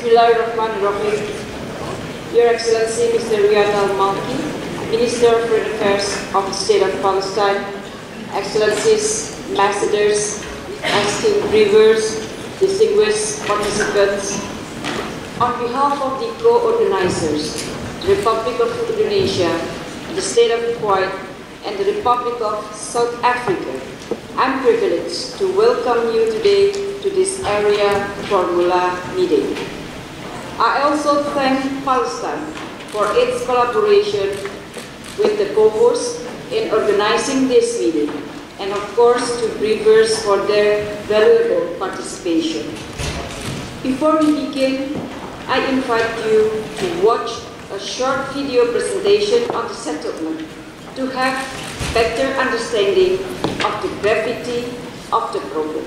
Bismillahirrahmanirrahim. Your Excellency, Mr. Riyad al-Maliki, Minister of Foreign Affairs of the State of Palestine, Excellencies, Ambassadors, esteemed viewers, distinguished participants, on behalf of the co-organizers, the Republic of Indonesia, the State of Kuwait, and the Republic of South Africa, I'm privileged to welcome you today to this Arria Formula Meeting. I also thank Palestine for its collaboration with the co-host in organizing this meeting, and of course to briefers for their valuable participation. Before we begin, I invite you to watch a short video presentation on the settlement to have better understanding of the gravity of the problem.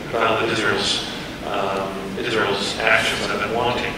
about Israel's actions and been wanting.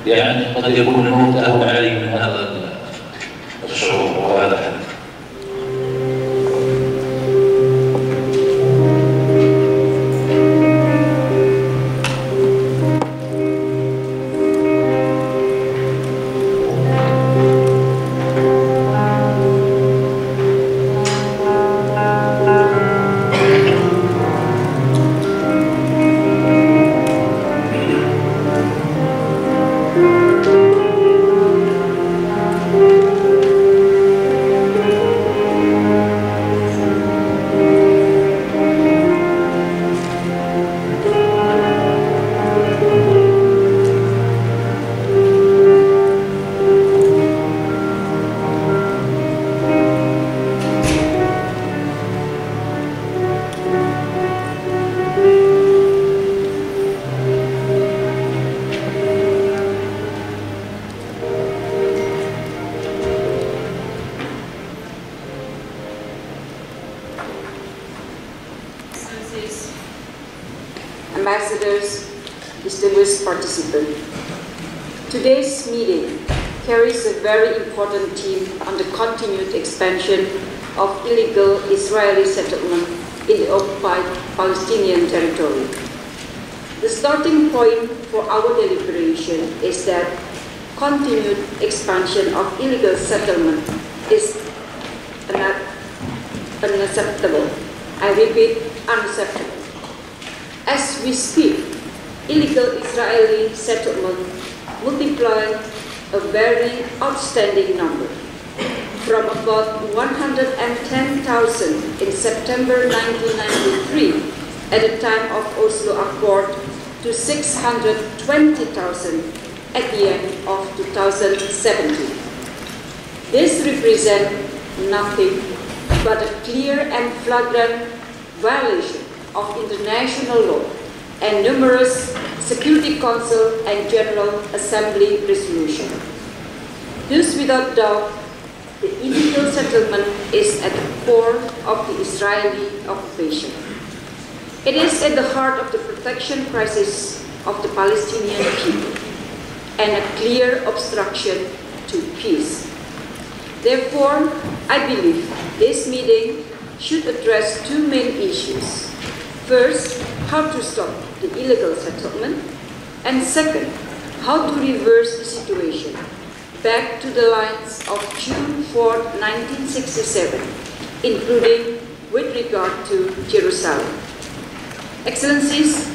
يعني قد يكون الموت أهون علي من هذا الشعور وهذا الحدث. Ambassadors, distinguished participants. Today's meeting carries a very important theme on the continued expansion of illegal Israeli settlement in the occupied Palestinian territory. The starting point for our deliberation is that continued expansion of illegal settlement is unacceptable. I repeat, unacceptable. As we speak, illegal Israeli settlement multiply a very outstanding number, from about 110,000 in September 1993 at the time of Oslo Accord to 620,000 at the end of 2017. This represents nothing but a clear and flagrant violation of international law and numerous Security Council and General Assembly resolutions. Thus, without doubt, the illegal settlement is at the core of the Israeli occupation. It is at the heart of the protection crisis of the Palestinian people and a clear obstruction to peace. Therefore, I believe this meeting should address two main issues. First, how to stop the illegal settlement, and second, how to reverse the situation back to the lines of June 4, 1967, including with regard to Jerusalem. Excellencies,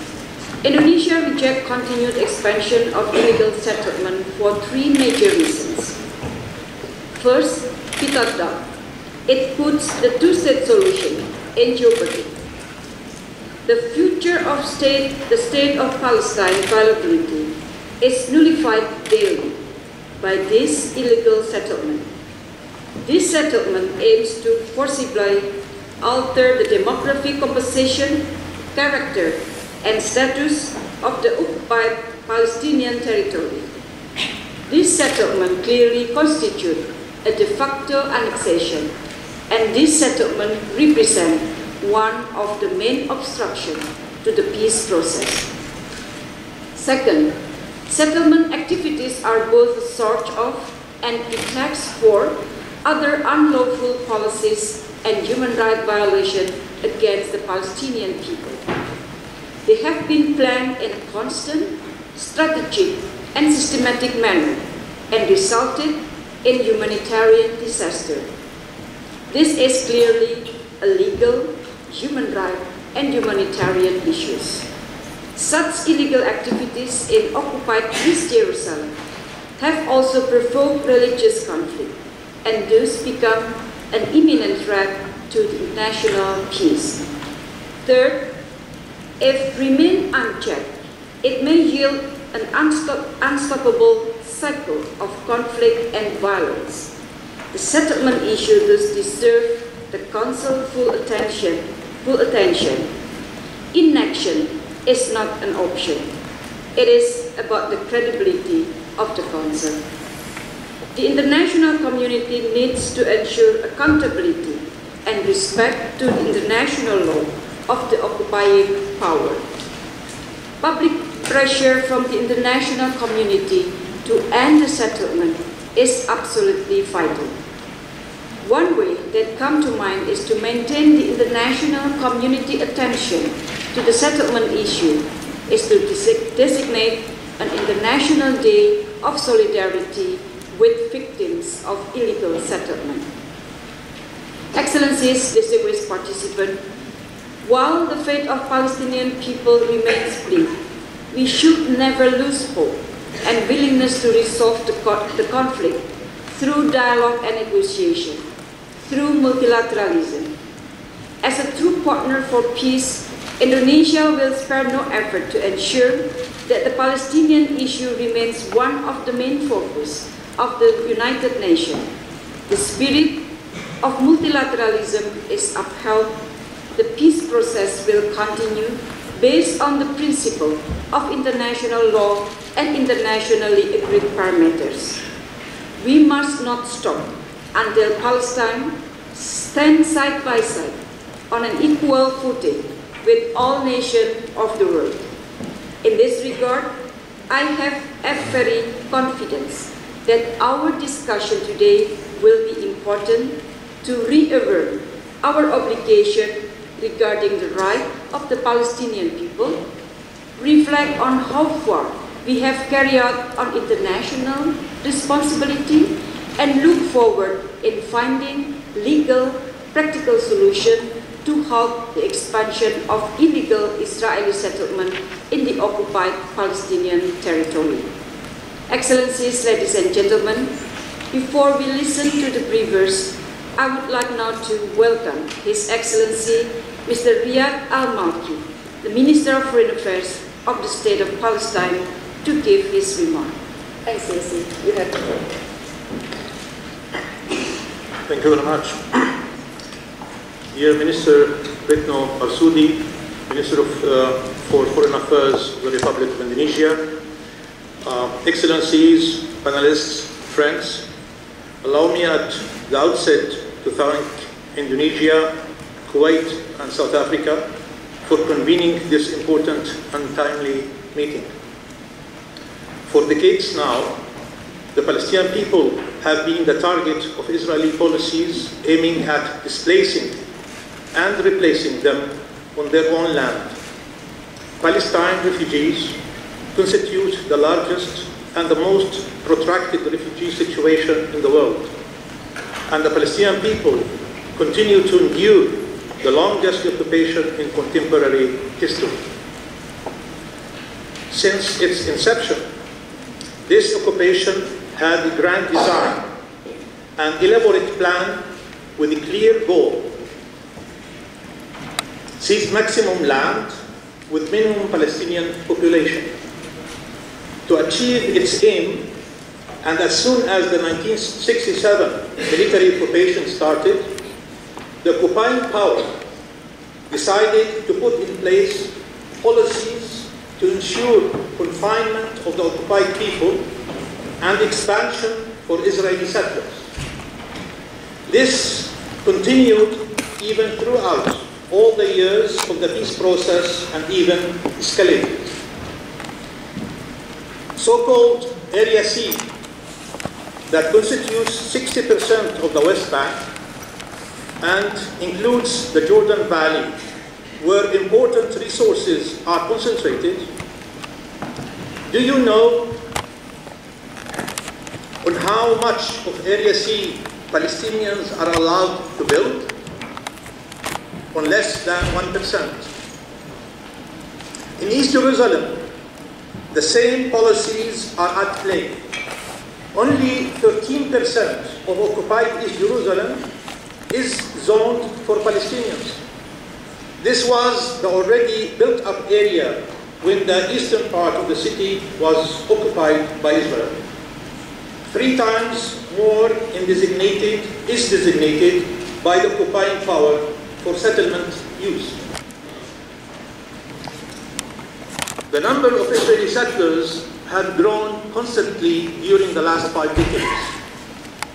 Indonesia rejects continued expansion of illegal settlement for three major reasons. First, without doubt, it puts the two-state solution in jeopardy. The future of the state of Palestine viability is nullified daily by this illegal settlement. This settlement aims to forcibly alter the demographic composition, character, and status of the occupied Palestinian territory. This settlement clearly constitutes a de facto annexation, and this settlement represents one of the main obstructions to the peace process. Second, settlement activities are both a source of and pretext for other unlawful policies and human rights violations against the Palestinian people. They have been planned in a constant, strategic, and systematic manner and resulted in humanitarian disaster. This is clearly a legal, human rights, and humanitarian issues. Such illegal activities in occupied East Jerusalem have also provoked religious conflict and thus become an imminent threat to the international peace. Third, if remain unchecked, it may yield an unstoppable cycle of conflict and violence. The settlement issue thus deserves the Council's full attention. Inaction is not an option. It is about the credibility of the Council. The international community needs to ensure accountability and respect to the international law of the occupying power. Public pressure from the international community to end the settlement is absolutely vital. One way that comes to mind is to maintain the international community attention to the settlement issue is to designate an International Day of Solidarity with victims of illegal settlement. Excellencies, distinguished participants, while the fate of Palestinian people remains bleak, we should never lose hope and willingness to resolve the conflict through dialogue and negotiation, through multilateralism. As a true partner for peace, Indonesia will spare no effort to ensure that the Palestinian issue remains one of the main focus of the United Nations. The spirit of multilateralism is upheld. The peace process will continue based on the principle of international law and internationally agreed parameters. We must not stop until Palestine stands side by side on an equal footing with all nations of the world. In this regard, I have every confidence that our discussion today will be important to reaffirm our obligation regarding the right of the Palestinian people, reflect on how far we have carried out on international responsibility, and look forward in finding legal, practical solutions to halt the expansion of illegal Israeli settlement in the occupied Palestinian territory. Excellencies, ladies and gentlemen, before we listen to the briefers, I would like now to welcome His Excellency Mr. Riyad al-Maliki, the Minister of Foreign Affairs of the State of Palestine, to give his remark. Excellency, you have the floor. Thank you very much. Dear Minister Retno Marsudi, Minister for Foreign Affairs of the Republic of Indonesia, Excellencies, panelists, friends, allow me at the outset to thank Indonesia, Kuwait and South Africa for convening this important and timely meeting. For decades now, the Palestinian people have been the target of Israeli policies aiming at displacing and replacing them on their own land. Palestine refugees constitute the largest and the most protracted refugee situation in the world, and the Palestinian people continue to endure the longest occupation in contemporary history. Since its inception, this occupation had a grand design, an elaborate plan with a clear goal: seize maximum land with minimum Palestinian population. To achieve its aim, and as soon as the 1967 military occupation started, the occupying power decided to put in place policies to ensure confinement of the occupied people, and expansion for Israeli settlers. This continued even throughout all the years of the peace process and even escalated. So-called Area C, that constitutes 60% of the West Bank and includes the Jordan Valley, where important resources are concentrated. Do you know on how much of Area C Palestinians are allowed to build? On less than 1%. In East Jerusalem, the same policies are at play. Only 13% of occupied East Jerusalem is zoned for Palestinians. This was the already built-up area when the eastern part of the city was occupied by Israel. 3 times more is designated by the occupying power for settlement use. The number of Israeli settlers had grown constantly during the last 5 decades,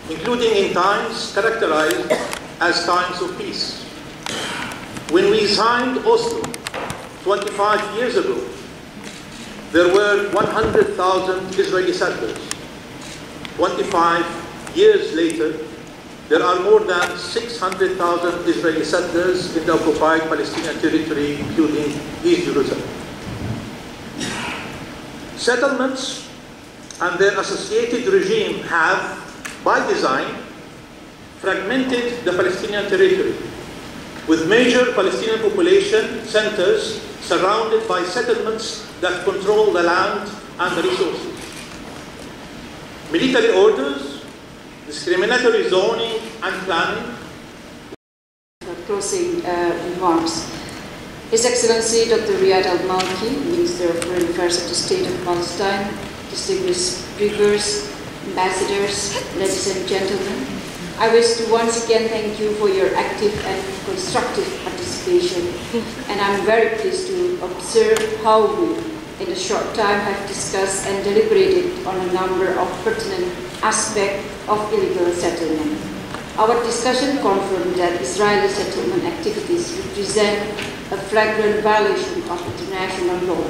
including in times characterized as times of peace. When we signed Oslo 25 years ago, there were 100,000 Israeli settlers. 25 years later, there are more than 600,000 Israeli settlers in the occupied Palestinian territory, including East Jerusalem. Settlements and their associated regime have, by design, fragmented the Palestinian territory, with major Palestinian population centers surrounded by settlements that control the land and the resources. Military orders, discriminatory zoning and planning. Closing remarks. His Excellency Dr. Riyad al-Maliki, Minister of Foreign Affairs of the State of Palestine, distinguished speakers, ambassadors, ladies and gentlemen, I wish to once again thank you for your active and constructive participation, and I'm very pleased to observe how we, in a short time, have discussed and deliberated on a number of pertinent aspects of illegal settlement. Our discussion confirmed that Israeli settlement activities represent a flagrant violation of international law.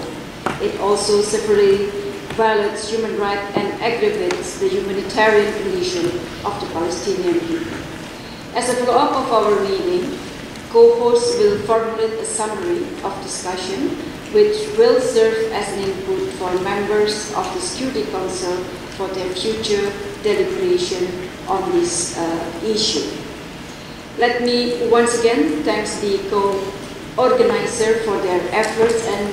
It also severely violates human rights and aggravates the humanitarian condition of the Palestinian people. As a follow-up of our meeting, co-hosts will formulate a summary of discussion which will serve as an input for members of the Security Council for their future deliberation on this issue. Let me once again thank the co-organizer for their efforts and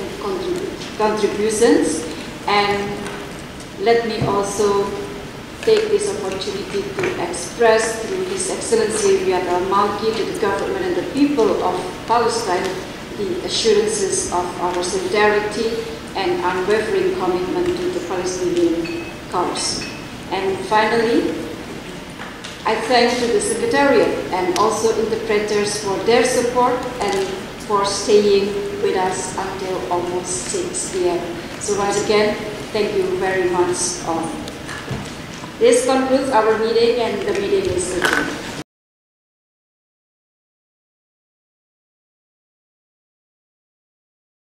contributions, and let me also take this opportunity to express through His Excellency Riyad al-Maliki to the government and the people of Palestine the assurances of our solidarity and unwavering commitment to the Palestinian cause. And finally, I thank to the Secretariat and also interpreters for their support and for staying with us until almost 6 p.m. So once again, thank you very much all. This concludes our meeting, and the meeting is adjourned.